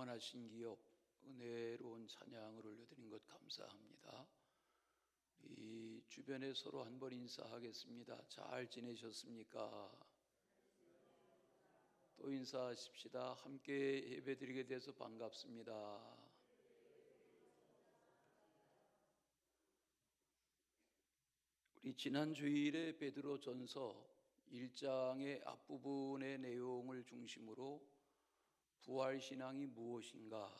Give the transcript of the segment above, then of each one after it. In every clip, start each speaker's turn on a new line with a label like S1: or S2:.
S1: 영원하신 기업 은혜로운 찬양을 올려드린 것 감사합니다. 이 주변에 서로 한번 인사하겠습니다. 잘 지내셨습니까? 또 인사하십시다. 함께 예배드리게 돼서 반갑습니다. 우리 지난 주일에 베드로전서 1장의 앞부분의 내용을 중심으로 부활신앙이 무엇인가,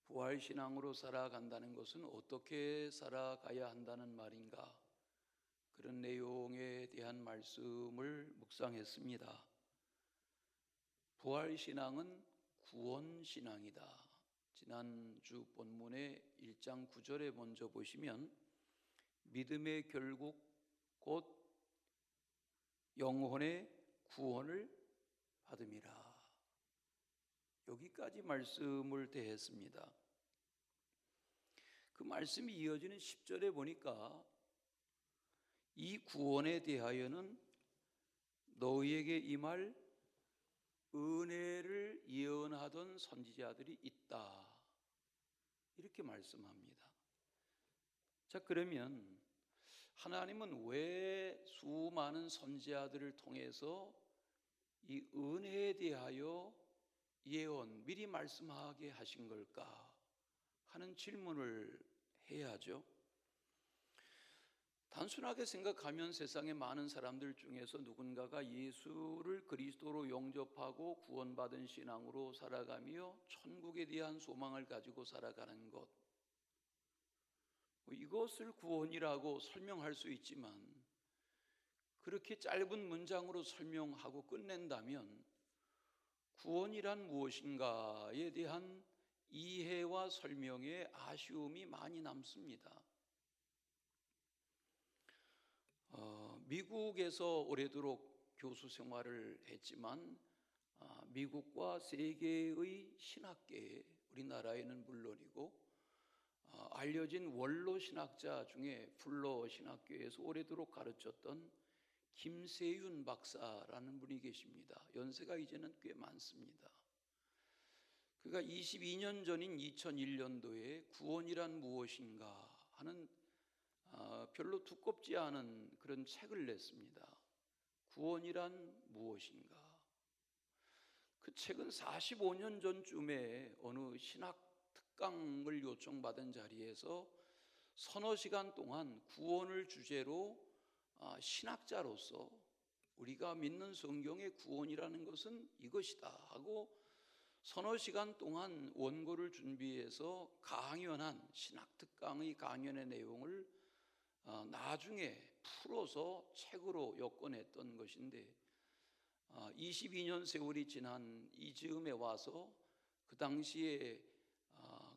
S1: 부활신앙으로 살아간다는 것은 어떻게 살아가야 한다는 말인가, 그런 내용에 대한 말씀을 묵상했습니다. 부활신앙은 구원신앙이다. 지난주 본문의 1장 9절에 먼저 보시면 믿음의 결국 곧 영혼의 구원을 받음이라. 여기까지 말씀을 대했습니다. 그 말씀이 이어지는 10절에 보니까 이 구원에 대하여는 너희에게 임할 은혜를 예언하던 선지자들이 있다, 이렇게 말씀합니다. 자, 그러면 하나님은 왜 수많은 선지자들을 통해서 이 은혜에 대하여 예언, 미리 말씀하게 하신 걸까 하는 질문을 해야죠. 단순하게 생각하면 세상의 많은 사람들 중에서 누군가가 예수를 그리스도로 영접하고 구원받은 신앙으로 살아가며 천국에 대한 소망을 가지고 살아가는 것, 이것을 구원이라고 설명할 수 있지만 그렇게 짧은 문장으로 설명하고 끝낸다면 구원이란 무엇인가에 대한 이해와 설명에 아쉬움이 많이 남습니다. 미국에서 오래도록 교수 생활을 했지만 미국과 세계의 신학계에, 우리나라에는 물론이고 알려진 원로 신학자 중에 풀러 신학교에서 오래도록 가르쳤던 김세윤 박사라는 분이 계십니다. 연세가 이제는 꽤 많습니다. 그가 22년 전인 2001년도에 구원이란 무엇인가 하는 별로 두껍지 않은 그런 책을 냈습니다. 구원이란 무엇인가. 그 책은 45년 전쯤에 어느 신학 특강을 요청받은 자리에서 서너 시간 동안 구원을 주제로 신학자로서 우리가 믿는 성경의 구원이라는 것은 이것이다 하고 서너 시간 동안 원고를 준비해서 강연한 신학특강의 강연의 내용을 나중에 풀어서 책으로 엮어냈던 것인데 22년 세월이 지난 이 즈음에 와서 그 당시에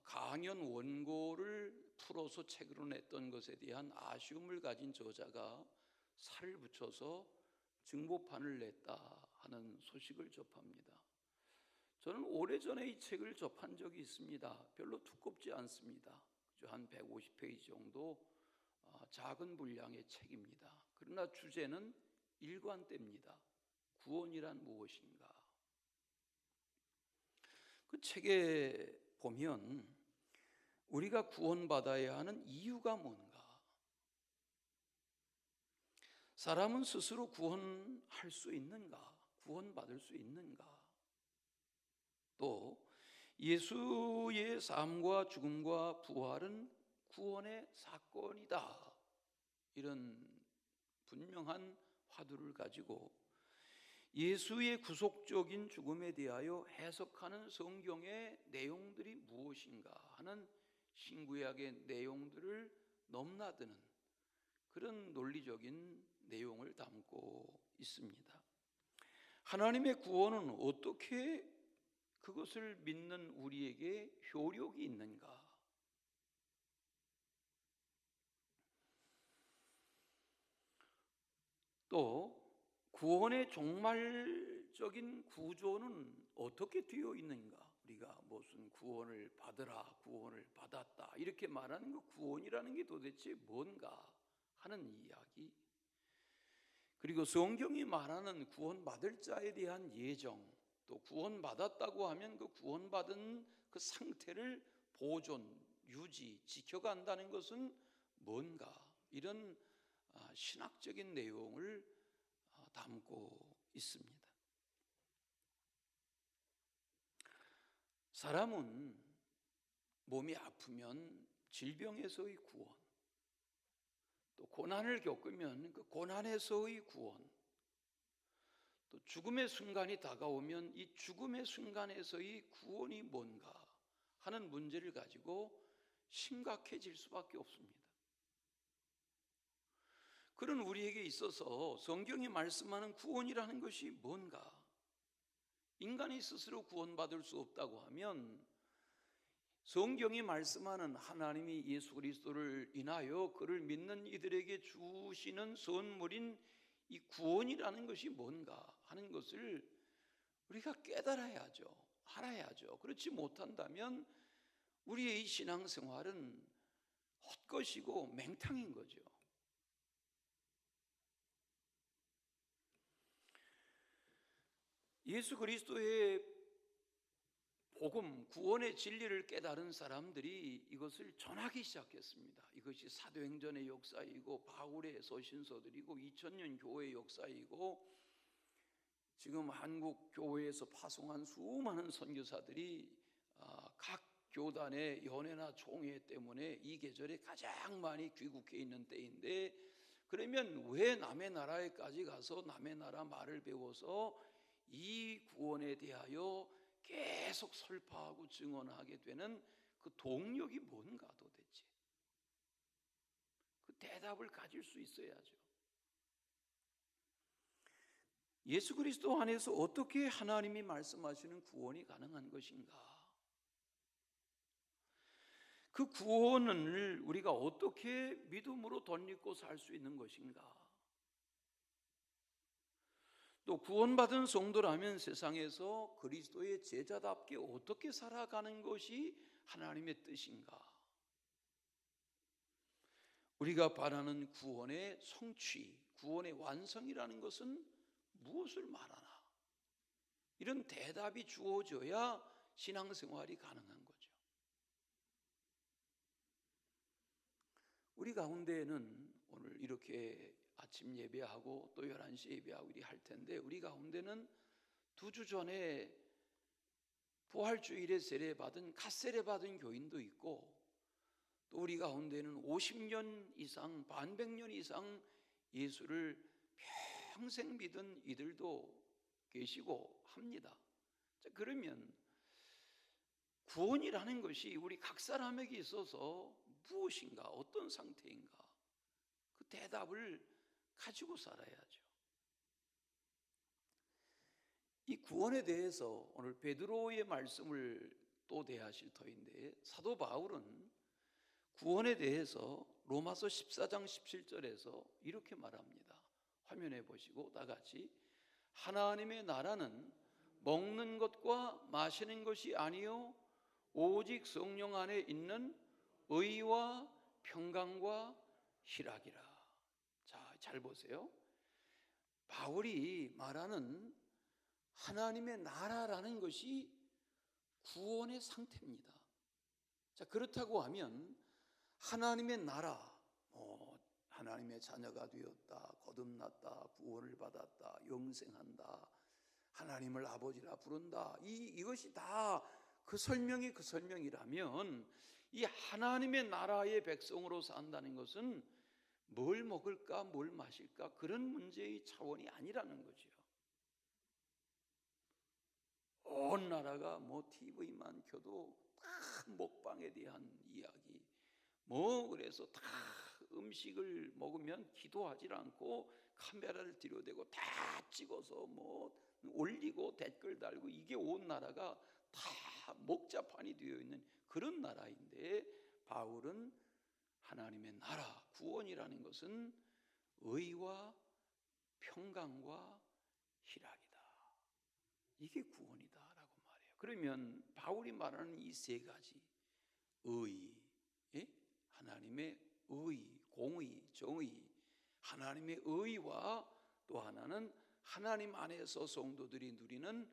S1: 강연 원고를 풀어서 책으로 냈던 것에 대한 아쉬움을 가진 저자가 살을 붙여서 증보판을 냈다 하는 소식을 접합니다. 저는 오래전에 이 책을 접한 적이 있습니다. 별로 두껍지 않습니다. 한 150페이지 정도 작은 분량의 책입니다. 그러나 주제는 일관됩니다. 구원이란 무엇인가. 그 책에 보면 우리가 구원받아야 하는 이유가 뭔가, 사람은 스스로 구원할 수 있는가, 구원받을 수 있는가, 또 예수의 삶과 죽음과 부활은 구원의 사건이다, 이런 분명한 화두를 가지고 예수의 구속적인 죽음에 대하여 해석하는 성경의 내용들이 무엇인가 하는 신구약의 내용들을 넘나드는 그런 논리적인 내용을 담고 있습니다. 하나님의 구원은 어떻게 그것을 믿는 우리에게 효력이 있는가? 또 구원의 종말적인 구조는 어떻게 되어 있는가? 우리가 무슨 구원을 받으라, 구원을 받았다 이렇게 말하는 그 구원이라는 게 도대체 뭔가 하는 이야기, 그리고 성경이 말하는 구원받을 자에 대한 예정, 또 구원받았다고 하면 그 구원받은 그 상태를 보존, 유지, 지켜간다는 것은 뭔가, 이런 신학적인 내용을 담고 있습니다. 사람은 몸이 아프면 질병에서의 구원, 또 고난을 겪으면 그 고난에서의 구원, 또 죽음의 순간이 다가오면 이 죽음의 순간에서의 구원이 뭔가 하는 문제를 가지고 심각해질 수밖에 없습니다. 그런 우리에게 있어서 성경이 말씀하는 구원이라는 것이 뭔가, 인간이 스스로 구원받을 수 없다고 하면 성경이 말씀하는 하나님이 예수 그리스도를 인하여 그를 믿는 이들에게 주시는 선물인 이 구원이라는 것이 뭔가 하는 것을 우리가 깨달아야죠. 알아야죠. 그렇지 못한다면 우리의 이 신앙생활은 헛것이고 맹탕인 거죠. 예수 그리스도의 복음, 구원의 진리를 깨달은 사람들이 이것을 전하기 시작했습니다. 이것이 사도행전의 역사이고 바울의 서신서들이고 2000년 교회의 역사이고 지금 한국 교회에서 파송한 수많은 선교사들이 각 교단의 연회나 총회 때문에 이 계절에 가장 많이 귀국해 있는 때인데, 그러면 왜 남의 나라에까지 가서 남의 나라 말을 배워서 이 구원에 대하여 계속 설파하고 증언하게 되는 그 동력이 뭔가 도대체? 그 대답을 가질 수 있어야죠. 예수 그리스도 안에서 어떻게 하나님이 말씀하시는 구원이 가능한 것인가? 그 구원을 우리가 어떻게 믿음으로 덧입고 살 수 있는 것인가? 또 구원받은 성도라면 세상에서 그리스도의 제자답게 어떻게 살아가는 것이 하나님의 뜻인가? 우리가 바라는 구원의 성취, 구원의 완성이라는 것은 무엇을 말하나? 이런 대답이 주어져야 신앙생활이 가능한 거죠. 우리 가운데에는 오늘 이렇게 아침 예배하고 또 11시 예배하고 이리 할 텐데, 우리 가운데는 2주 전에 부활주일에 세례받은 갓세례받은 교인도 있고, 또 우리 가운데는 50년 이상, 반백년 이상 예수를 평생 믿은 이들도 계시고 합니다. 자, 그러면 구원이라는 것이 우리 각 사람에게 있어서 무엇인가, 어떤 상태인가, 그 대답을 가지고 살아야죠. 이 구원에 대해서 오늘 베드로의 말씀을 또 대하실 터인데, 사도 바울은 구원에 대해서 로마서 14장 17절에서 이렇게 말합니다. 화면에 보시고 다 같이, 하나님의 나라는 먹는 것과 마시는 것이 아니요 오직 성령 안에 있는 의와 평강과 희락이라. 자, 잘 보세요. 바울이 말하는 하나님의 나라라는 것이 구원의 상태입니다. 자, 그렇다고 하면 하나님의 나라, 하나님의 자녀가 되었다, 거듭났다, 구원을 받았다, 영생한다, 하나님을 아버지라 부른다, 이것이 다 그 설명이 그 설명이라면, 이 하나님의 나라의 백성으로 산다는 것은 뭘 먹을까 뭘 마실까 그런 문제의 차원이 아니라는 거죠. 온 나라가 TV만 켜도 다 먹방에 대한 이야기, 그래서 다 음식을 먹으면 기도하지 않고 카메라를 들여대고 다 찍어서 올리고 댓글 달고, 이게 온 나라가 다 먹자판이 되어 있는 그런 나라인데, 바울은 하나님의 나라, 구원이라는 것은 의와 평강과 희락이다, 이게 구원이다라고 말해요. 그러면 바울이 말하는 이 세 가지, 의, 하나님의 의, 공의, 정의, 하나님의 의와 또 하나는 하나님 안에서 성도들이 누리는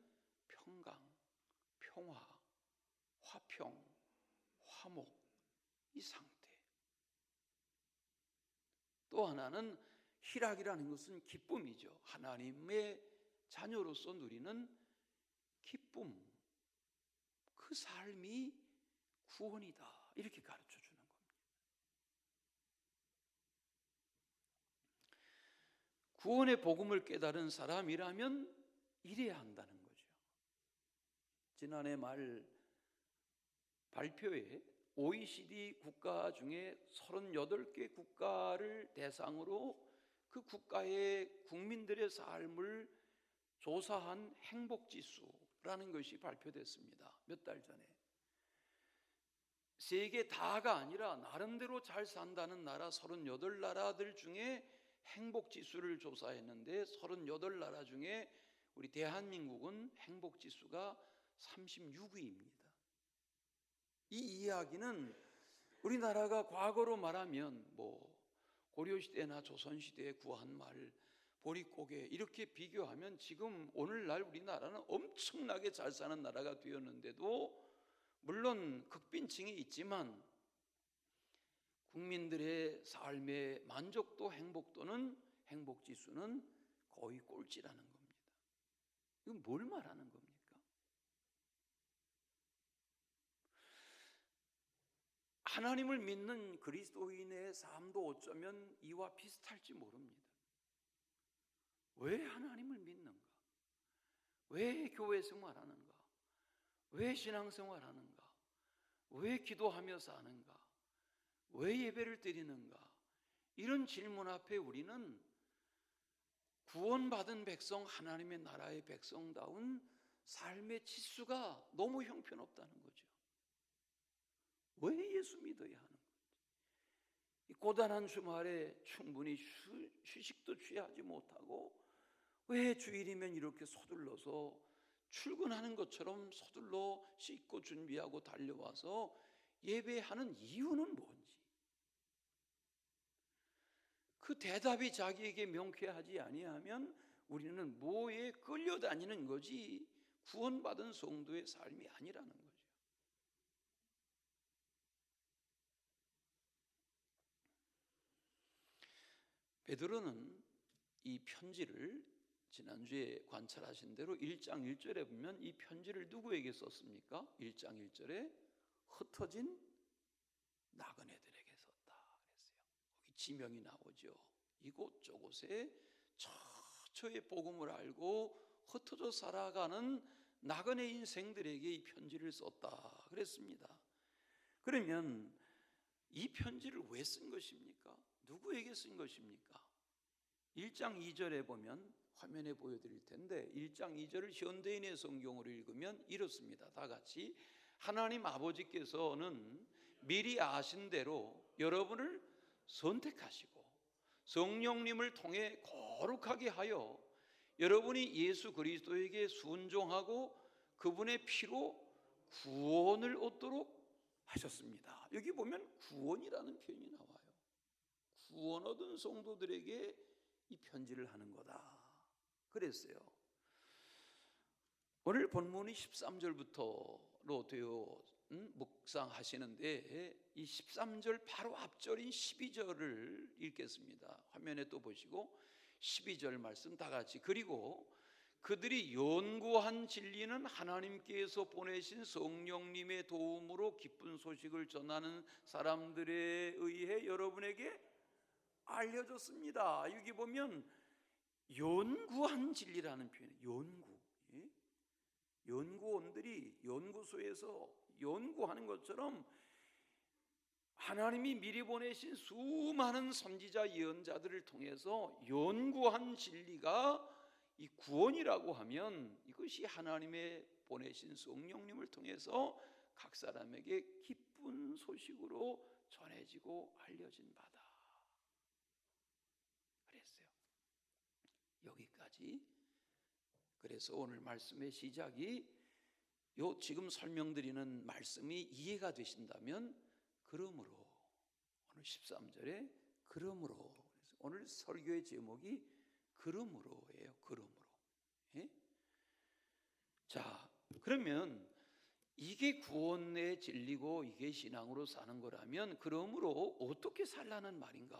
S1: 평강, 평화, 화평, 화목, 이 상태. 또 하나는 희락이라는 것은 기쁨이죠. 하나님의 자녀로서 누리는 기쁨, 그 삶이 구원이다, 이렇게 가르쳐 주는 겁니다. 구원의 복음을 깨달은 사람이라면 이래야 한다는 거죠. 지난해 말 발표에 OECD 국가 중에 38개 국가를 대상으로 그 국가의 국민들의 삶을 조사한 행복지수라는 것이 발표됐습니다. 몇 달 전에. 세계 다가 아니라 나름대로 잘 산다는 나라 38나라들 중에 행복지수를 조사했는데 38나라 중에 우리 대한민국은 행복지수가 36위입니다. 이 이야기는 우리나라가 과거로 말하면 고려시대나 조선시대에 구한 말, 보릿고개 이렇게 비교하면 지금 오늘날 우리나라는 엄청나게 잘 사는 나라가 되었는데도 물론 극빈층이 있지만 국민들의 삶의 만족도, 행복도는, 행복지수는 거의 꼴찌라는 겁니다. 이건 뭘 말하는 겁니까? 하나님을 믿는 그리스도인의 삶도 어쩌면 이와 비슷할지 모릅니다. 왜 하나님을 믿는가? 왜 교회 생활하는가? 왜 신앙생활하는가? 왜 기도하며 사는가? 왜 예배를 드리는가? 이런 질문 앞에 우리는 구원받은 백성, 하나님의 나라의 백성다운 삶의 지수가 너무 형편없다는 거죠. 왜 예수 믿어야 하는 건지, 이 고단한 주말에 충분히 휴식도 취하지 못하고 왜 주일이면 이렇게 서둘러서 출근하는 것처럼 서둘러 씻고 준비하고 달려와서 예배하는 이유는 뭔지, 그 대답이 자기에게 명쾌하지 아니하면 우리는 뭐에 끌려다니는 거지 구원받은 성도의 삶이 아니라는 거죠. 베드로는 이 편지를 지난주에 관찰하신 대로 1장 1절에 보면 이 편지를 누구에게 썼습니까? 1장 1절에 흩어진 나그네들에게 썼다 그랬어요. 거기 지명이 나오죠. 이곳저곳에 처처의 복음을 알고 흩어져 살아가는 나그네 인생들에게 이 편지를 썼다 그랬습니다. 그러면 이 편지를 왜 쓴 것입니까? 누구에게 쓴 것입니까? 1장 2절에 보면 화면에 보여드릴 텐데 1장 2절을 현대인의 성경으로 읽으면 이렇습니다. 다 같이 하나님 아버지께서는 미리 아신 대로 여러분을 선택하시고 성령님을 통해 거룩하게 하여 여러분이 예수 그리스도에게 순종하고 그분의 피로 구원을 얻도록 하셨습니다. 여기 보면 구원이라는 표현이 나와요. 구원 얻은 성도들에게 이 편지를 하는 거다 그랬어요. 오늘 본문이 13절부터로 되어 묵상하시는데 이 13절 바로 앞절인 12절을 읽겠습니다. 화면에 또 보시고 12절 말씀 다 같이. 그리고 그들이 연구한 진리는 하나님께서 보내신 성령님의 도움으로 기쁜 소식을 전하는 사람들에 의해 여러분에게 알려졌습니다. 여기 보면 연구한 진리라는 표현이에요. 연구원들이 연구소에서 연구하는 것처럼 하나님이 미리 보내신 수많은 선지자 예언자들을 통해서 연구한 진리가 이 구원이라고 하면 이것이 하나님의 보내신 성령님을 통해서 각 사람에게 기쁜 소식으로 전해지고 알려진 바다 그랬어요. 여기까지. 그래서 오늘 말씀의 시작이 요 지금 설명드리는 말씀이 이해가 되신다면 그러므로 오늘 13절에 그러므로, 오늘 설교의 제목이 그러므로예요. 그러므로. 예? 자, 그러면 이게 구원의 진리고 이게 신앙으로 사는 거라면 그러므로 어떻게 살라는 말인가?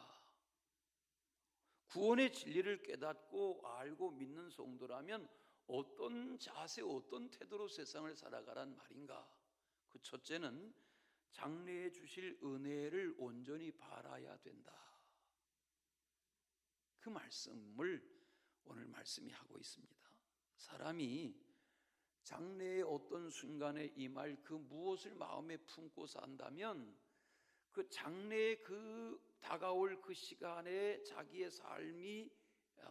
S1: 구원의 진리를 깨닫고 알고 믿는 성도라면 어떤 자세, 어떤 태도로 세상을 살아가란 말인가? 그 첫째는 장래에 주실 은혜를 온전히 바라야 된다. 그 말씀을 오늘 말씀이 하고 있습니다. 사람이 장래의 어떤 순간에 임할 그 무엇을 마음에 품고 산다면 그 장래의 그 다가올 그 시간에 자기의 삶이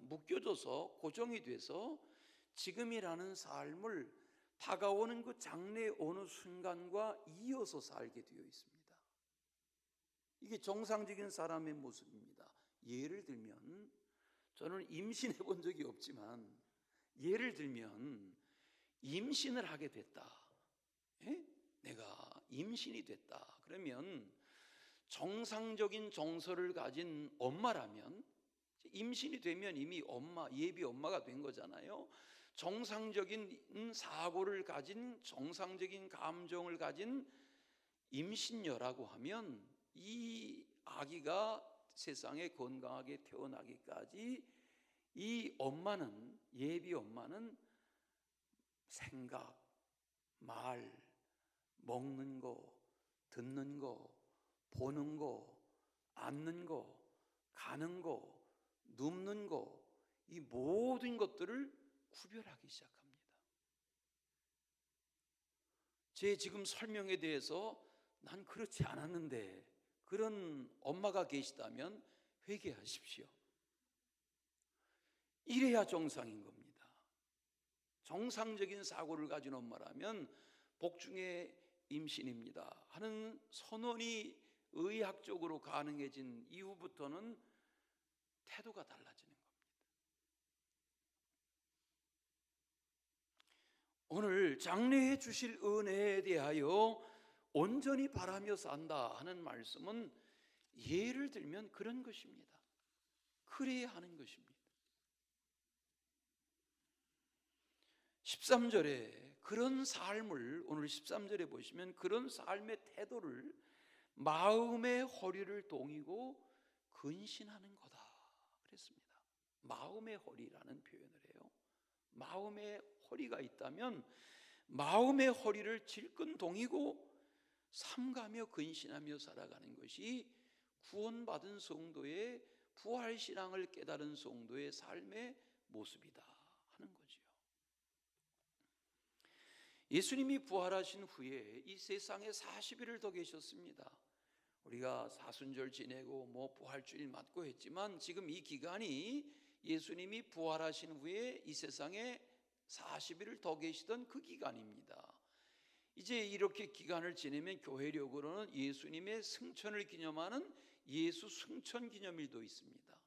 S1: 묶여져서 고정이 돼서 지금이라는 삶을 다가오는 그 장래의 어느 순간과 이어서 살게 되어 있습니다. 이게 정상적인 사람의 모습입니다. 예를 들면 저는 임신해 본 적이 없지만 예를 들면 임신을 하게 됐다. 예? 내가 임신이 됐다. 그러면 정상적인 정서를 가진 엄마라면 임신이 되면 이미 예비 엄마가 된 거잖아요. 정상적인 사고를 가진 정상적인 감정을 가진 임신녀라고 하면 이 아기가 세상에 건강하게 태어나기까지 이 엄마는 예비 엄마는 생각, 말, 먹는 거, 듣는 거, 보는 거, 앉는 거, 가는 거, 눕는 거, 이 모든 것들을 구별하기 시작합니다. 제 지금 설명에 대해서 난 그렇지 않았는데 그런 엄마가 계시다면 회개하십시오. 이래야 정상인 겁니다. 정상적인 사고를 가진 엄마라면 복중의 임신입니다 하는 선언이 의학적으로 가능해진 이후부터는 태도가 달라지는 겁니다. 오늘 장래에 주실 은혜에 대하여 온전히 바라며 산다 하는 말씀은 예를 들면 그런 것입니다. 그래야 하는 것입니다. 13절에 그런 삶을 오늘 13절에 보시면 그런 삶의 태도를 마음의 허리를 동이고 근신하는 거다 그랬습니다. 마음의 허리라는 표현을 해요. 마음의 허리가 있다면 마음의 허리를 질끈 동이고 삼가며 근신하며 살아가는 것이 구원받은 성도의 부활신앙을 깨달은 성도의 삶의 모습이다 하는 거지요. 예수님이 부활하신 후에 이 세상에 40일을 더 계셨습니다. 우리가 사순절 지내고 부활주일 맞고 했지만 지금 이 기간이 예수님이 부활하신 후에 이 세상에 40일을 더 계시던 그 기간입니다. 이제 이렇게 기간을 지내면 교회력으로는 예수님의 승천을 기념하는 예수 승천 기념일도 있습니다.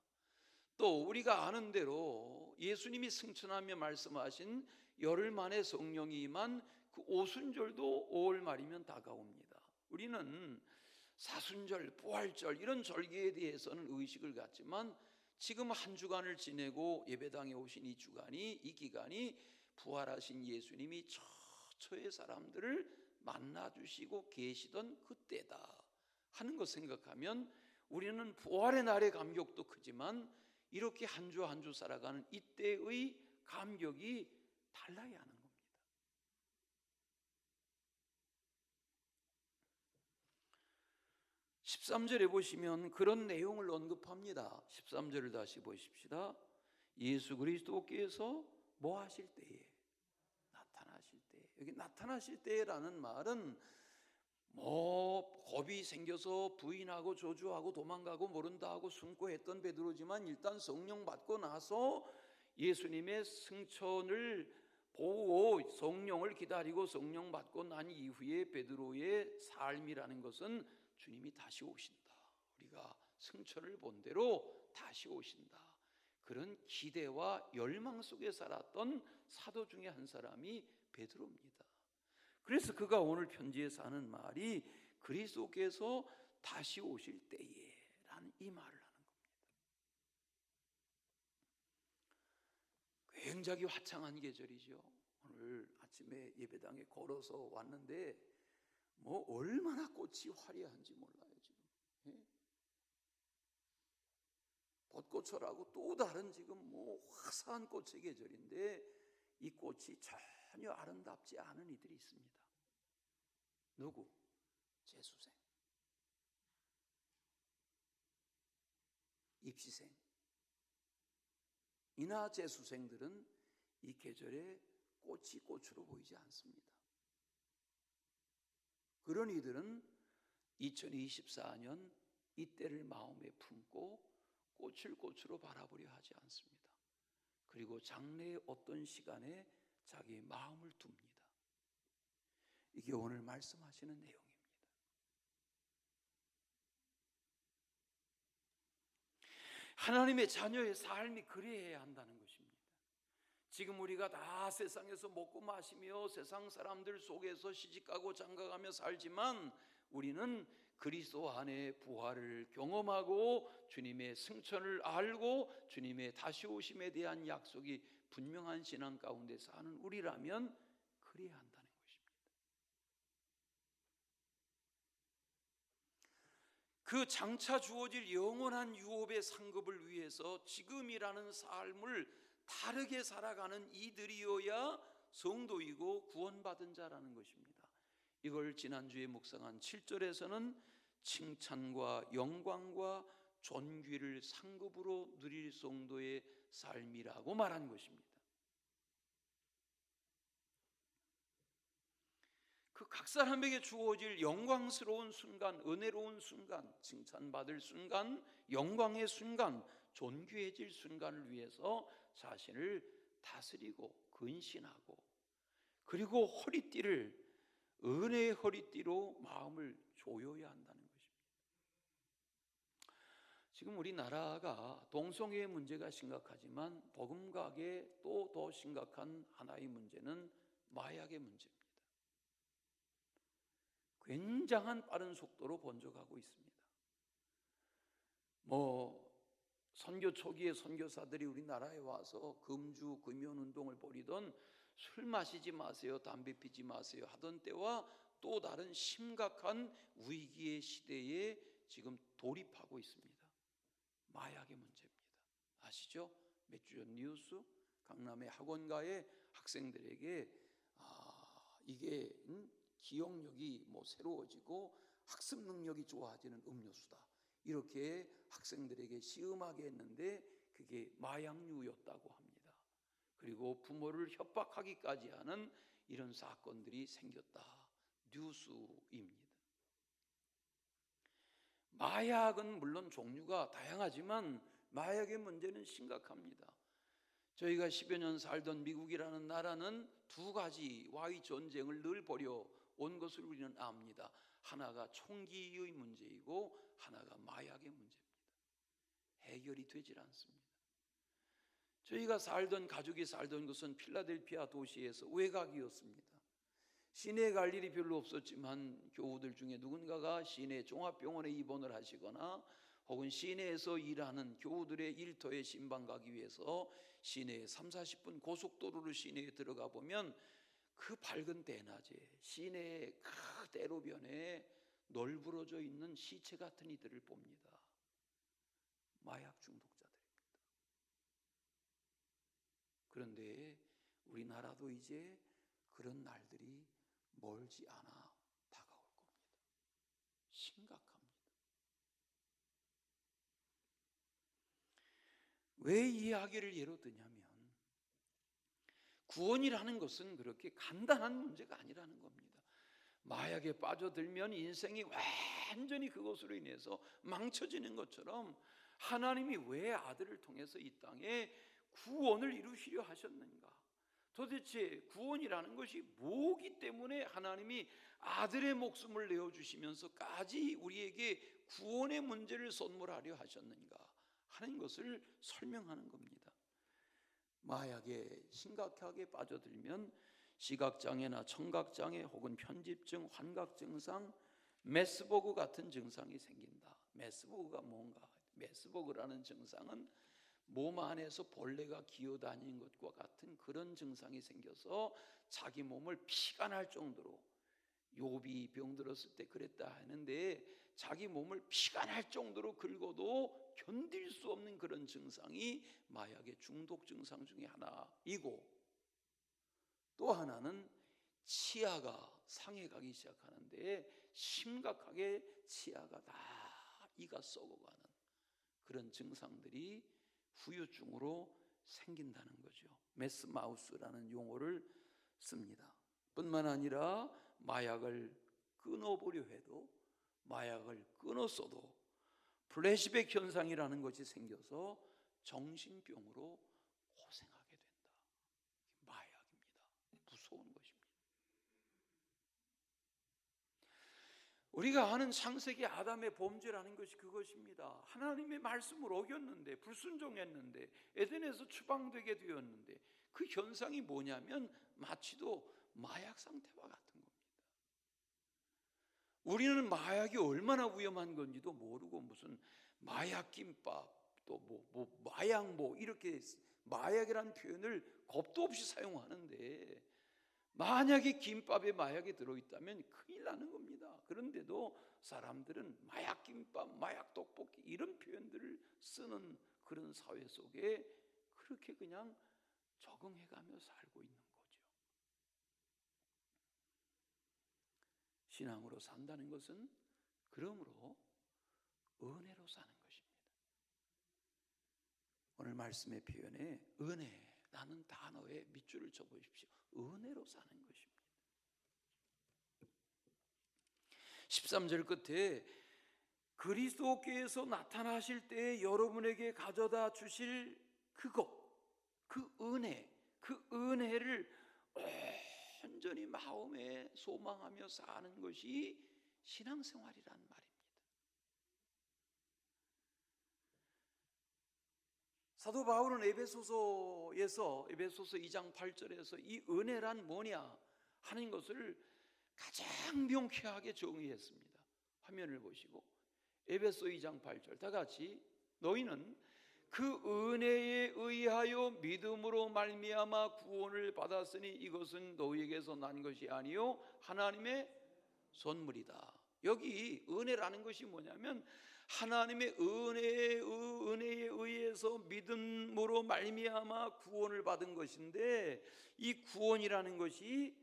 S1: 또 우리가 아는 대로 예수님이 승천하며 말씀하신 열흘 만에 성령이 임한 그 오순절도 5월 말이면 다가옵니다. 우리는 사순절, 부활절 이런 절기에 대해서는 의식을 갖지만 지금 한 주간을 지내고 예배당에 오신 이 주간이 이 기간이 부활하신 예수님이 처처의 사람들을 만나주시고 계시던 그때다 하는 것 생각하면 우리는 부활의 날의 감격도 크지만 이렇게 한 주 한 주 살아가는 이때의 감격이 달라야 하는 겁니다. 13절에 보시면 그런 내용을 언급합니다. 13절을 다시 보십시다. 예수 그리스도께서 뭐 하실 때에? 나타나실 때. 여기 나타나실 때라는 말은 겁이 생겨서 부인하고 저주하고 도망가고 모른다 하고 숨고 했던 베드로지만 일단 성령 받고 나서 예수님의 승천을 보고 성령을 기다리고 성령 받고 난 이후에 베드로의 삶이라는 것은 주님이 다시 오신다. 우리가 승천을 본 대로 다시 오신다. 그런 기대와 열망 속에 살았던 사도 중에 한 사람이 베드로입니다. 그래서 그가 오늘 편지에서 하는 말이 그리스도께서 다시 오실 때에 라는 이 말을 하는 겁니다. 굉장히 화창한 계절이죠. 오늘 오늘 아침에 예배당에 걸어서 왔는데 뭐 얼마나 꽃이 화려한지 몰라요 지금. 예? 벚꽃철하고 또 다른 지금 뭐 화사한 꽃의 계절인데 이 꽃이 전혀 아름답지 않은 이들이 있습니다. 누구? 재수생, 입시생. 이나 재수생들은 이 계절에 꽃이 꽃으로 보이지 않습니다. 그런 이들은 2024년 이때를 마음에 품고 꽃을 꽃으로 바라보려 하지 않습니다. 그리고 장래의 어떤 시간에 자기의 마음을 둡니다. 이게 오늘 말씀하시는 내용입니다. 하나님의 자녀의 삶이 그래야 한다는 것입니다. 지금 우리가 다 세상에서 먹고 마시며 세상 사람들 속에서 시집가고 장가가며 살지만 우리는 그리스도 안에 부활을 경험하고 주님의 승천을 알고 주님의 다시 오심에 대한 약속이 분명한 신앙 가운데 사는 우리라면 그래야 한다는 것입니다. 그 장차 주어질 영원한 유업의 상급을 위해서 지금이라는 삶을 다르게 살아가는 이들이어야 성도이고 구원받은 자라는 것입니다. 이걸 지난주에 묵상한 7절에서는 칭찬과 영광과 존귀를 상급으로 누릴 성도의 삶이라고 말한 것입니다. 그 각 사람에게 주어질 영광스러운 순간, 은혜로운 순간, 칭찬받을 순간, 영광의 순간, 존귀해질 순간을 위해서 자신을 다스리고 근신하고 그리고 허리띠를 은혜의 허리띠로 마음을 조여야 한다는 것입니다. 지금 우리나라가 동성애의 문제가 심각하지만 버금가게 또 더 심각한 하나의 문제는 마약의 문제입니다. 굉장한 빠른 속도로 번져가고 있습니다. 선교 초기에 선교사들이 우리나라에 와서 금주 금연 운동을 벌이던 술 마시지 마세요, 담배 피지 마세요 하던 때와 또 다른 심각한 위기의 시대에 지금 돌입하고 있습니다. 마약의 문제입니다. 아시죠? 몇 주 전 뉴스 강남의 학원가의 학생들에게 이게 기억력이 새로워지고 학습 능력이 좋아지는 음료수다 이렇게 학생들에게 시음하게 했는데 그게 마약류였다고 합니다. 그리고 부모를 협박하기까지 하는 이런 사건들이 생겼다 뉴스입니다. 마약은 물론 종류가 다양하지만 마약의 문제는 심각합니다. 저희가 10여 년 살던 미국이라는 나라는 두 가지 와의 전쟁을 늘 벌여온 것을 우리는 압니다. 하나가 총기의 문제이고 하나가 마약의 문제입니다. 해결이 되질 않습니다. 저희가 가족이 살던 곳은 필라델피아 도시에서 외곽이었습니다. 시내에 갈 일이 별로 없었지만 교우들 중에 누군가가 시내 종합병원에 입원을 하시거나 혹은 시내에서 일하는 교우들의 일터에 신방 가기 위해서 시내에 30-40분 고속도로로 시내에 들어가 보면 그 밝은 대낮에 시내의 그 대로변에 널브러져 있는 시체 같은 이들을 봅니다. 마약 중독자들입니다. 그런데 우리나라도 이제 그런 날들이 멀지 않아 다가올 겁니다. 심각합니다. 왜 이 이야기를 예로 드냐면 구원이라는 것은 그렇게 간단한 문제가 아니라는 겁니다. 마약에 빠져들면 인생이 완전히 그것으로 인해서 망쳐지는 것처럼 하나님이 왜 아들을 통해서 이 땅에 구원을 이루시려 하셨는가? 도대체 구원이라는 것이 뭐기 때문에 하나님이 아들의 목숨을 내어주시면서까지 우리에게 구원의 문제를 선물하려 하셨는가 하는 것을 설명하는 겁니다. 마약에 심각하게 빠져들면 시각장애나 청각장애 혹은 편집증, 환각증상, 메스버그 같은 증상이 생긴다. 메스버그가 뭔가? 메스버그라는 증상은 몸 안에서 벌레가 기어다니는 것과 같은 그런 증상이 생겨서 자기 몸을 피가 날 정도로, 욥이 병들었을 때 그랬다 하는데 자기 몸을 피가 날 정도로 긁어도 견딜 수 없는 그런 증상이 마약의 중독 증상 중에 하나이고, 또 하나는 치아가 상해가기 시작하는데 심각하게 치아가 다 이가 썩어가는 그런 증상들이 후유증으로 생긴다는 거죠. 메스마우스라는 용어를 씁니다. 뿐만 아니라 마약을 끊어보려 해도, 마약을 끊었어도 플래시백 현상이라는 것이 생겨서 정신병으로 고생하게 된다. 마약입니다. 무서운 것입니다. 우리가 아는 창세기 아담의 범죄라는 것이 그것입니다. 하나님의 말씀을 어겼는데, 불순종했는데, 에덴에서 추방되게 되었는데, 그 현상이 뭐냐면 마치도 마약 상태와 같은 겁니다. 우리는 마약이 얼마나 위험한 건지도 모르고 무슨 마약 김밥, 또 마약 이렇게 마약이라는 표현을 겁도 없이 사용하는데, 만약에 김밥에 마약이 들어있다면 큰일 나는 겁니다. 그런데도 사람들은 마약 김밥, 마약 떡볶이 이런 표현들을 쓰는 그런 사회 속에 그렇게 그냥 적응해가며 살고 있는 거죠. 신앙으로 산다는 것은 그러므로 은혜로 사는 것입니다. 오늘 말씀의 표현에 은혜라는 단어에 밑줄을 쳐보십시오. 은혜로 사는 것입니다. 13절 끝에 그리스도께서 나타나실 때 여러분에게 가져다 주실 그것, 그 은혜를 온전히 마음에 소망하며 사는 것이 신앙생활이란 말입니다. 사도 바울은 에베소서 2장 8절에서 이 은혜란 뭐냐 하는 것을 가장 명쾌하게 정의했습니다. 화면을 보시고 에베소 2장 8절 다 같이, 너희는 그 은혜에 의하여 믿음으로 말미암아 구원을 받았으니 이것은 너희에게서 난 것이 아니요 하나님의 선물이다. 여기 은혜라는 것이 뭐냐면 하나님의 은혜에 의해서 믿음으로 말미암아 구원을 받은 것인데, 이 구원이라는 것이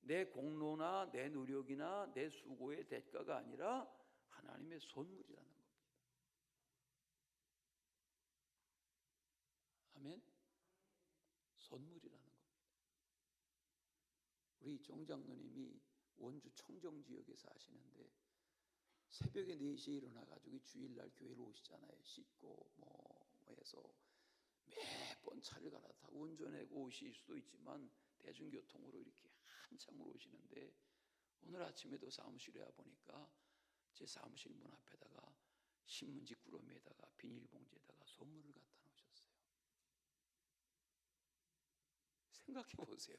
S1: 내 공로나 내 노력이나 내 수고의 대가가 아니라 하나님의 선물이라는 겁니다. 아멘. 선물이라는 겁니다. 우리 정장로님이 원주 청정 지역에 사시는데 새벽에 4시에 일어나가지고 주일날 교회를 오시잖아요. 씻고 해서 매번 차를 갈아타고 운전하고 오실 수도 있지만 대중교통으로 이렇게 한참을 오시는데, 오늘 아침에도 사무실에 와보니까 제 사무실 문 앞에다가 신문지 꾸러미에다가 비닐봉지에다가 선물을 갖다 놓으셨어요. 생각해 보세요.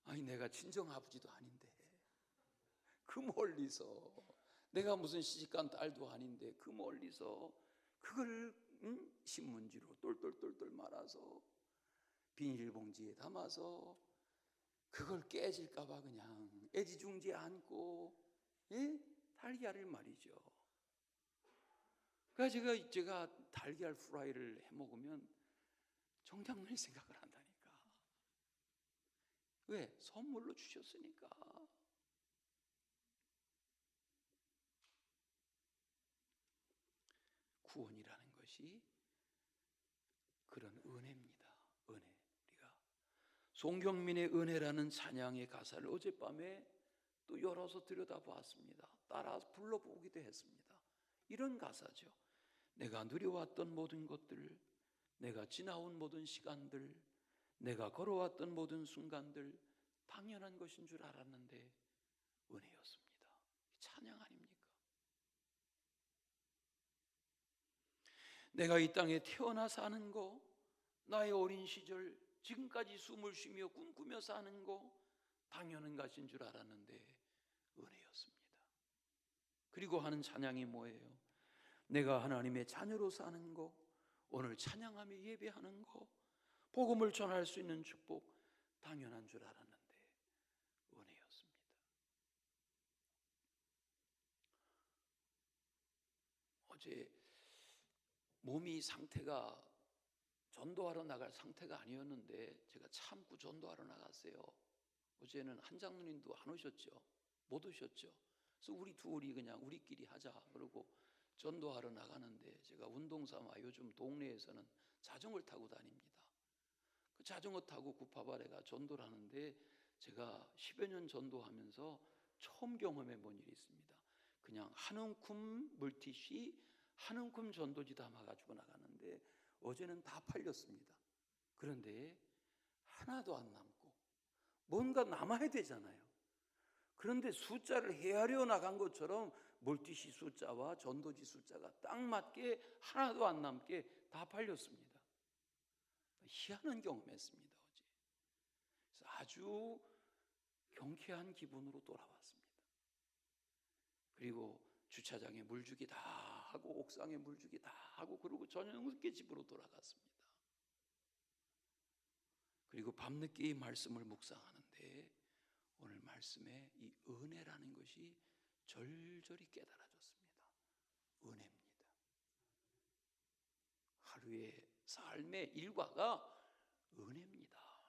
S1: 아니 내가 친정 아버지도 아닌데 그 멀리서, 내가 무슨 시집간 딸도 아닌데 그 멀리서 그걸 신문지로 똘똘똘똘 말아서 비닐봉지에 담아서 그걸 깨질까 봐 그냥 애지중지 않고 달걀을 말이죠. 그러니까 제가 달걀 후라이를 해먹으면 정장면이 생각을 한다니까. 왜? 선물로 주셨으니까. 구원이라는 것이 그런 은혜입니다. 은혜. 우리가 송경민의 은혜라는 찬양의 가사를 어젯밤에 또 열어서 들여다보았습니다. 따라 불러보기도 했습니다. 이런 가사죠. 내가 누려왔던 모든 것들, 내가 지나온 모든 시간들, 내가 걸어왔던 모든 순간들 당연한 것인 줄 알았는데 은혜였습니다. 찬양 아닙니까? 내가 이 땅에 태어나 사는 거, 나의 어린 시절 지금까지 숨을 쉬며 꿈꾸며 사는 거 당연한 것인 줄 알았는데 은혜였습니다. 그리고 하는 찬양이 뭐예요? 내가 하나님의 자녀로 사는 거, 오늘 찬양하며 예배하는 거, 복음을 전할 수 있는 축복 당연한 줄 알았는데 은혜였습니다. 어제 몸이 상태가 전도하러 나갈 상태가 아니었는데 제가 참고 전도하러 나갔어요. 어제는 한장로님도 안 오셨죠? 못 오셨죠? 그래서 우리 둘이 그냥 우리끼리 하자 그러고 전도하러 나가는데, 제가 운동삼아 요즘 동네에서는 자전거를 타고 다닙니다. 그 자전거 타고 구파발에가 전도를 하는데, 제가 10여 년 전도하면서 처음 경험해 본 일이 있습니다. 그냥 한 움큼 물티슈, 한 움큼 전도지 담아가지고 나가는데 어제는 다 팔렸습니다. 그런데 하나도 안 남고 뭔가 남아야 되잖아요. 그런데 숫자를 헤아려 나간 것처럼 물티슈 숫자와 전도지 숫자가 딱 맞게 하나도 안 남게 다 팔렸습니다. 희한한 경험했습니다 어제. 그래서 아주 경쾌한 기분으로 돌아왔습니다. 그리고 주차장에 물주기 다 하고 옥상에 물주기 다 하고 그러고 저녁 늦게 집으로 돌아갔습니다. 그리고 밤늦게 이 말씀을 묵상하는데 오늘 말씀에 이 은혜라는 것이 절절히 깨달아졌습니다. 은혜입니다. 하루의 삶의 일과가 은혜입니다.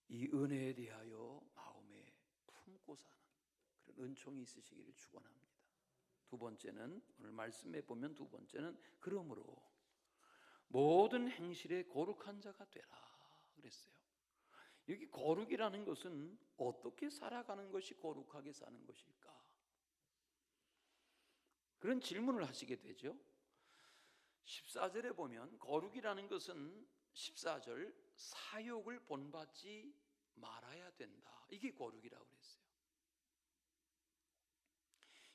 S1: 이 은혜에 대하여 마음에 품고 사는 그런 은총이 있으시기를 축원합니다. 두 번째는, 오늘 말씀에 보면 두 번째는 그러므로 모든 행실에 거룩한 자가 되라 그랬어요. 여기 거룩이라는 것은 어떻게 살아가는 것이 거룩하게 사는 것일까? 그런 질문을 하시게 되죠. 14절에 보면 거룩이라는 것은 14절 사욕을 본받지 말아야 된다. 이게 거룩이라고 그랬어요.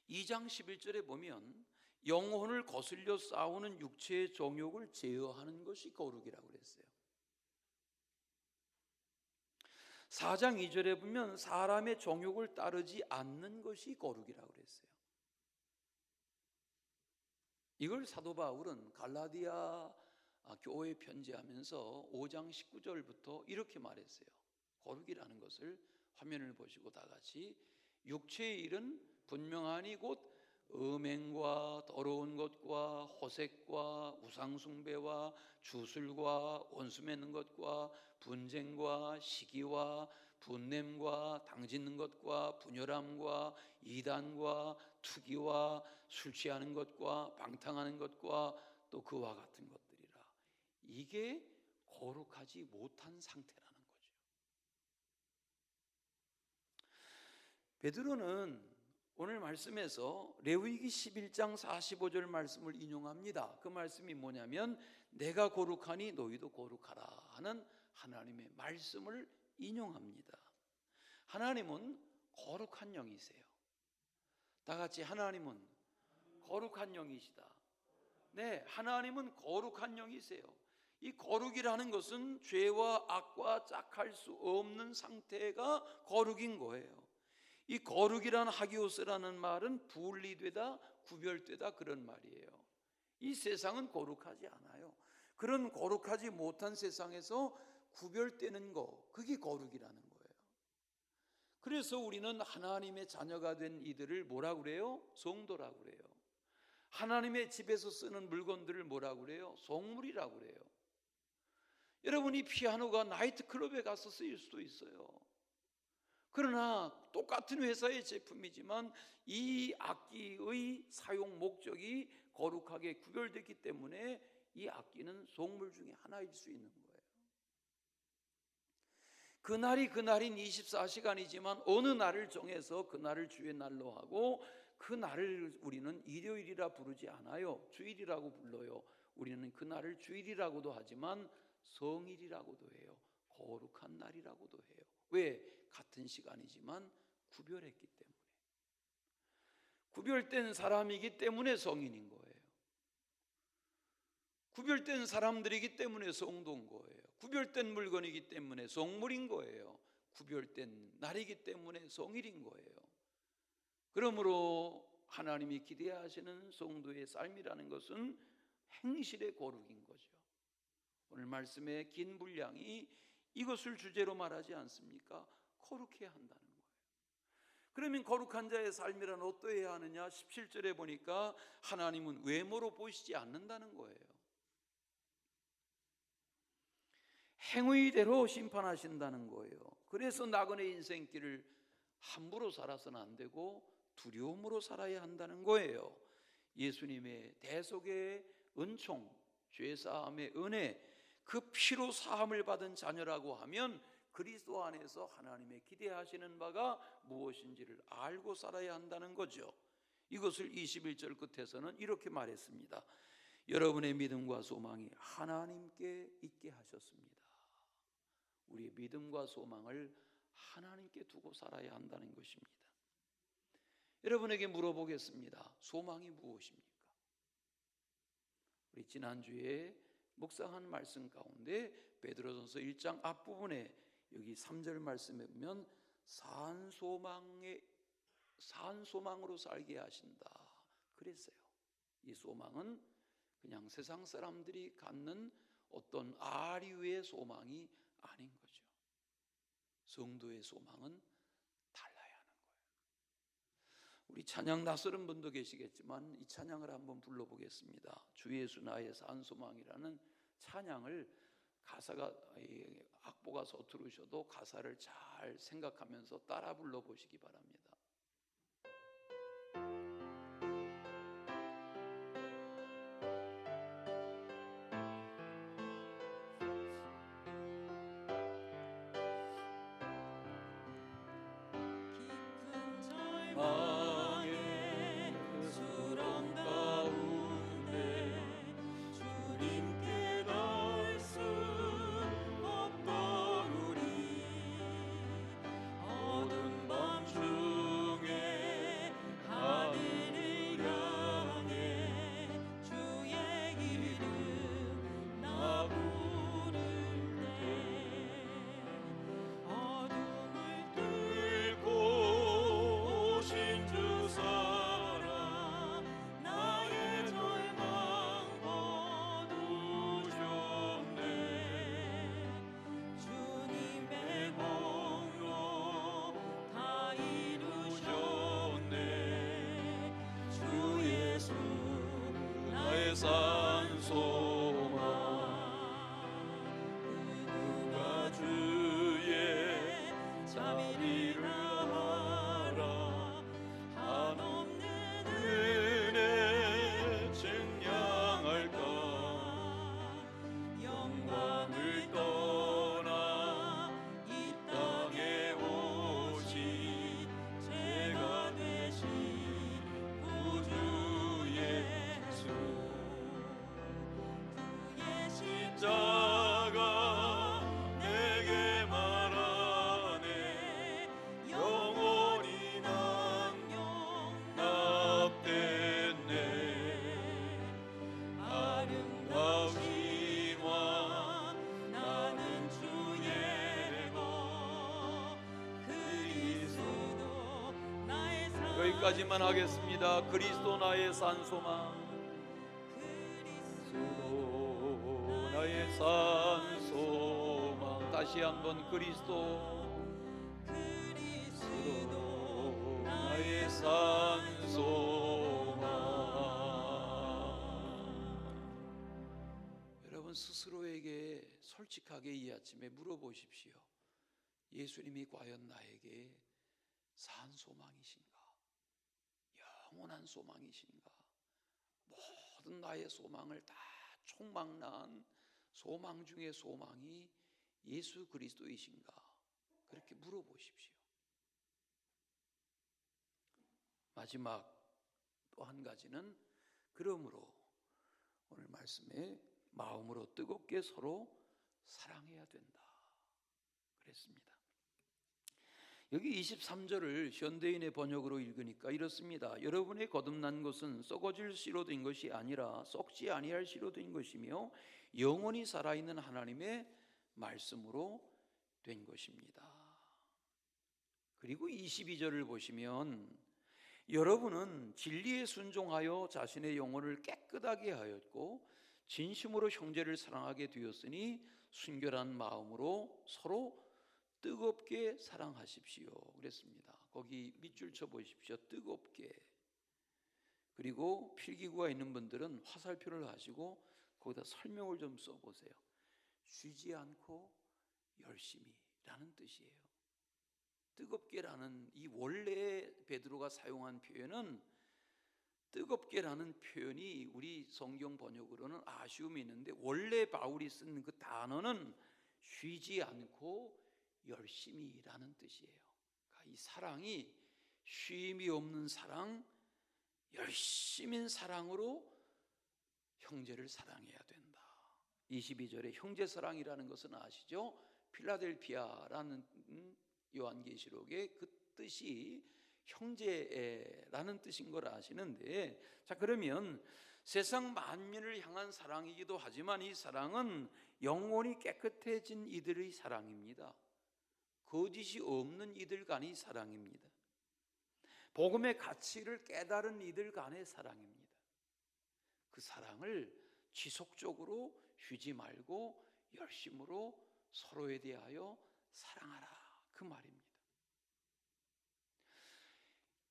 S1: 2장 11절에 보면 영혼을 거슬려 싸우는 육체의 정욕을 제어하는 것이 거룩이라고 그랬어요. 4장 2절에 보면 사람의 정욕을 따르지 않는 것이 거룩이라고 그랬어요. 이걸 사도 바울은 갈라디아 교회에 편지하면서 5장 19절부터 이렇게 말했어요. 거룩이라는 것을 화면을 보시고 다 같이, 육체의 일은 분명하니 곧 음행과 더러운 것과 호색과 우상숭배와 주술과 원수 맺는 것과 분쟁과 시기와 분냄과 당짓는 것과 분열함과 이단과 투기와 술 취하는 것과 방탕하는 것과 또 그와 같은 것들이라. 이게 거룩하지 못한 상태라는 거죠. 베드로는 오늘 말씀에서 레위기 11장 45절 말씀을 인용합니다. 그 말씀이 뭐냐면 내가 거룩하니 너희도 거룩하라 하는 하나님의 말씀을 인용합니다. 하나님은 거룩한 영이세요. 다 같이, 하나님은 거룩한 영이시다. 네, 하나님은 거룩한 영이세요. 이 거룩이라는 것은 죄와 악과 짝할 수 없는 상태가 거룩인 거예요. 이 거룩이라는 하기오스라는 말은 분리되다, 구별되다 그런 말이에요. 이 세상은 거룩하지 않아요. 그런 거룩하지 못한 세상에서 구별되는 거, 그게 거룩이라는 거예요. 그래서 우리는 하나님의 자녀가 된 이들을 뭐라고 그래요? 성도라고 그래요. 하나님의 집에서 쓰는 물건들을 뭐라고 그래요? 성물이라고 그래요. 여러분이 피아노가 나이트클럽에 가서 쓰일 수도 있어요. 그러나 똑같은 회사의 제품이지만 이 악기의 사용 목적이 거룩하게 구별됐기 때문에 이 악기는 성물 중에 하나일 수 있는 거예요. 그날이 그날인 24시간이지만 어느 날을 정해서 그날을 주의 날로 하고, 그 날을 우리는 일요일이라 부르지 않아요. 주일이라고 불러요. 우리는 그 날을 주일이라고도 하지만 성일이라고도 해요. 거룩한 날이라고도 해요. 왜? 같은 시간이지만 구별했기 때문에. 구별된 사람이기 때문에 성인인 거예요. 구별된 사람들이기 때문에 성도인 거예요. 구별된 물건이기 때문에 성물인 거예요. 구별된 날이기 때문에 성일인 거예요. 그러므로 하나님이 기대하시는 성도의 삶이라는 것은 행실의 거룩인 거죠. 오늘 말씀의 긴 분량이 이것을 주제로 말하지 않습니까? 거룩해야 한다는 거예요. 그러면 거룩한 자의 삶이란 어떠해야 하느냐? 17절에 보니까 하나님은 외모로 보시지 않는다는 거예요. 행위대로 심판하신다는 거예요. 그래서 나그네 인생길을 함부로 살아서는 안 되고 두려움으로 살아야 한다는 거예요. 예수님의 대속의 은총, 죄사함의 은혜, 그 피로 사함을 받은 자녀라고 하면 그리스도 안에서 하나님의 기대하시는 바가 무엇인지를 알고 살아야 한다는 거죠. 이것을 21절 끝에서는 이렇게 말했습니다. 여러분의 믿음과 소망이 하나님께 있게 하셨습니다. 우리의 믿음과 소망을 하나님께 두고 살아야 한다는 것입니다. 여러분에게 물어보겠습니다. 소망이 무엇입니까? 우리 지난주에 묵상한 말씀 가운데 베드로전서 1장 앞부분에 여기 3절 말씀에 보면 산 소망으로 살게 하신다 그랬어요. 이 소망은 그냥 세상 사람들이 갖는 어떤 아류의 소망이 아닌 거죠. 성도의 소망은 달라야 하는 거예요. 우리 찬양 낯설은 분도 계시겠지만 이 찬양을 한번 불러보겠습니다. 주 예수 나의 산 소망이라는 찬양을 가사가 악보가 서투르셔도 가사를 잘 생각하면서 따라 불러보시기 바랍니다.
S2: 방의 수렁 가운데 주님께 닿을 수 없던 우리 어두운 밤중에 하늘을 향해 주의 이름 나 부를 때 어둠을 뚫고 오신 주 살아 나의 절망 거두셨네. 주님의 공로 다 이루셨네. 주 예수 나의 산 소망 누가 주의 자비를 알아 한없는 은혜 증량할까. 영광을 떠나 이 땅에 오신 죄가 되신 구주 예수 그의 십자가 내게 말하네. 영원히 난 용납됐네. 아름다우신 왕 나는 주의 것 그리스도 나의 산
S1: 여기까지만 하겠습니다. 그리스도 나의 산 소망, 그리스도 나의 산 소망. 다시 한번 그리스도 나의 산 소망. 여러분 스스로에게 솔직하게 이 아침에 물어보십시오. 예수님이 과연 나에게 산 소망이신가? 영원한 소망이신가? 모든 나의 소망을 다 총망라한 소망 중의 소망이 예수 그리스도이신가? 그렇게 물어보십시오. 마지막 또 한 가지는 그러므로 오늘 말씀에 마음으로 뜨겁게 서로 사랑해야 된다 그랬습니다. 여기 23절을 현대인의 번역으로 읽으니까 이렇습니다. 여러분의 거듭난 것은 썩어질 씨로 된 것이 아니라 썩지 아니할 씨로 된 것이며 영원히 살아있는 하나님의 말씀으로 된 것입니다. 그리고 22절을 보시면 여러분은 진리에 순종하여 자신의 영혼을 깨끗하게 하였고 진심으로 형제를 사랑하게 되었으니 순결한 마음으로 서로 뜨겁게 사랑하십시오 그랬습니다. 거기 밑줄 쳐 보십시오. 뜨겁게. 그리고 필기구가 있는 분들은 화살표를 하시고 거기다 설명을 좀 써보세요. 쉬지 않고 열심히라는 뜻이에요. 뜨겁게라는 이 원래 베드로가 사용한 표현은, 뜨겁게라는 표현이 우리 성경 번역으로는 아쉬움이 있는데 원래 바울이 쓴 그 단어는 쉬지 않고 열심히라는 뜻이에요. 그러니까 이 사랑이 쉼이 없는 사랑, 열심인 사랑으로 형제를 사랑해야 된다. 22절에 형제사랑이라는 것은 아시죠? 필라델피아라는 요한계시록의 그 뜻이 형제라는 뜻인 걸 아시는데, 자 그러면 세상 만민을 향한 사랑이기도 하지만 이 사랑은 영혼이 깨끗해진 이들의 사랑입니다. 거짓이 없는 이들 간의 사랑입니다. 복음의 가치를 깨달은 이들 간의 사랑입니다. 그 사랑을 지속적으로 쉬지 말고 열심으로 서로에 대하여 사랑하라, 그 말입니다.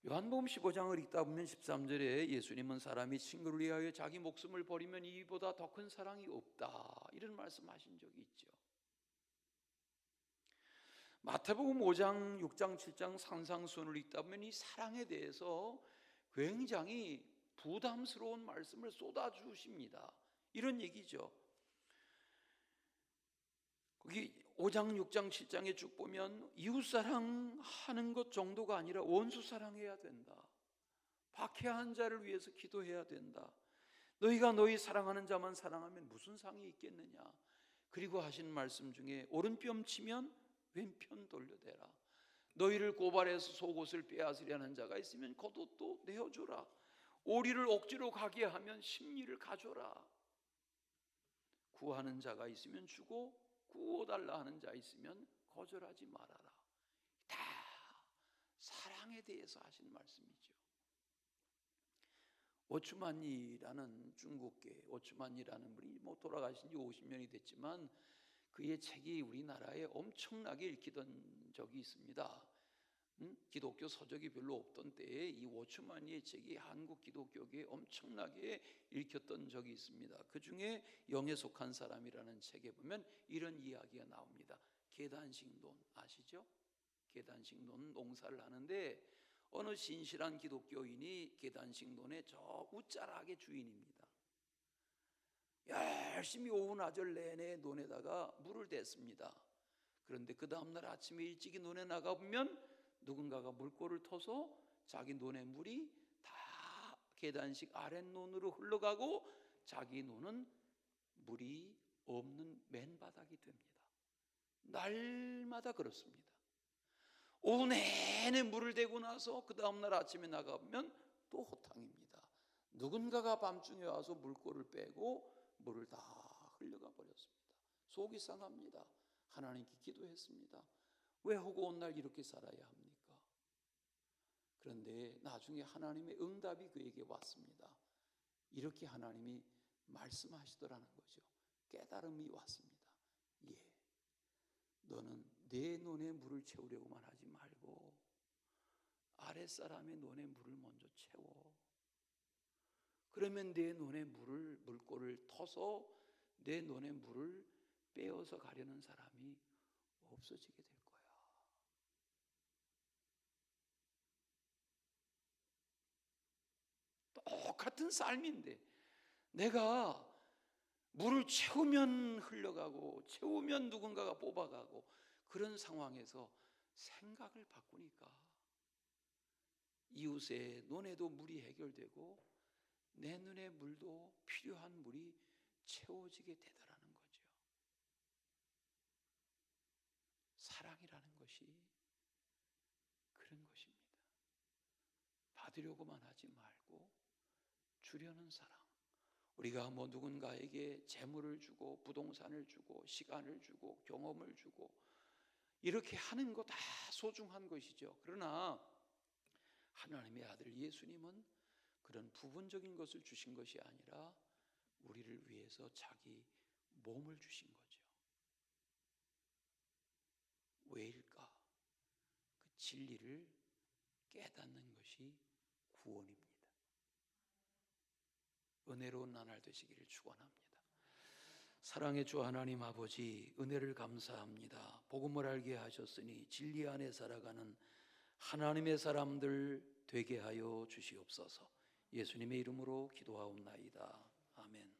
S1: 요한복음 15장을 읽다 보면 13절에 예수님은 사람이 친구를 위하여 자기 목숨을 버리면 이보다 더 큰 사랑이 없다, 이런 말씀하신 적이 있죠. 마태복음 5장, 6장, 7장 산상수훈을 읽다 보면 이 사랑에 대해서 굉장히 부담스러운 말씀을 쏟아주십니다. 이런 얘기죠. 거기 5장, 6장, 7장에 쭉 보면 이웃사랑하는 것 정도가 아니라 원수사랑해야 된다. 박해한 자를 위해서 기도해야 된다. 너희가 너희 사랑하는 자만 사랑하면 무슨 상이 있겠느냐. 그리고 하신 말씀 중에 오른뼘 치면 왼편 돌려대라. 너희를 고발해서 속옷을 빼앗으려는 자가 있으면 겉옷도 내어주라. 오리를 억지로 가게 하면 심리를 가져라. 구하는 자가 있으면 주고 구워달라 하는 자 있으면 거절하지 말아라. 다 사랑에 대해서 하신 말씀이죠. 오츠만이라는 중국계 오츠만이라는 분이 돌아가신 지 50년이 됐지만 그의 책이 우리나라에 엄청나게 읽히던 적이 있습니다. 기독교 서적이 별로 없던 때에 이 오츠만이의 책이 한국 기독교계에 엄청나게 읽혔던 적이 있습니다. 그 중에 영에 속한 사람이라는 책에 보면 이런 이야기가 나옵니다. 계단식논 아시죠? 계단식논 농사를 하는데 어느 신실한 기독교인이 계단식논의 저 웃자락의 주인입니다. 열심히 오후나절 내내 논에다가 물을 댔습니다. 그런데 그 다음날 아침에 일찍이 논에 나가보면 누군가가 물꼬를 터서 자기 논의 물이 다 계단식 아랫논으로 흘러가고 자기 논은 물이 없는 맨바닥이 됩니다. 날마다 그렇습니다. 오후 내내 물을 대고 나서 그 다음날 아침에 나가보면 또 호탕입니다. 누군가가 밤중에 와서 물꼬를 빼고 물을 다 흘려가 버렸습니다. 속이 상합니다. 하나님께 기도했습니다. 왜 허구온 날 이렇게 살아야 합니까? 그런데 나중에 하나님의 응답이 그에게 왔습니다. 이렇게 하나님이 말씀하시더라는 거죠. 깨달음이 왔습니다. 예, 너는 내 논에 물을 채우려고만 하지 말고 아랫사람의 논에 물을 먼저 채워. 그러면 내 논에 물꼬를 터서 내 논에 물을 빼어서 가려는 사람이 없어지게 될 거야. 똑같은 삶인데 내가 물을 채우면 흘러가고 채우면 누군가가 뽑아가고 그런 상황에서 생각을 바꾸니까 이웃의 논에도 물이 해결되고 내 눈의 물도 필요한 물이 채워지게 되더라는 거죠. 사랑이라는 것이 그런 것입니다. 받으려고만 하지 말고 주려는 사랑. 우리가 누군가에게 재물을 주고 부동산을 주고 시간을 주고 경험을 주고 이렇게 하는 거 다 소중한 것이죠. 그러나 하나님의 아들 예수님은 그런 부분적인 것을 주신 것이 아니라 우리를 위해서 자기 몸을 주신 거죠. 왜일까? 그 진리를 깨닫는 것이 구원입니다. 은혜로운 나날 되시기를 축원합니다. 사랑의 주 하나님 아버지, 은혜를 감사합니다. 복음을 알게 하셨으니 진리 안에 살아가는 하나님의 사람들 되게 하여 주시옵소서. 예수님의 이름으로 기도하옵나이다. 아멘.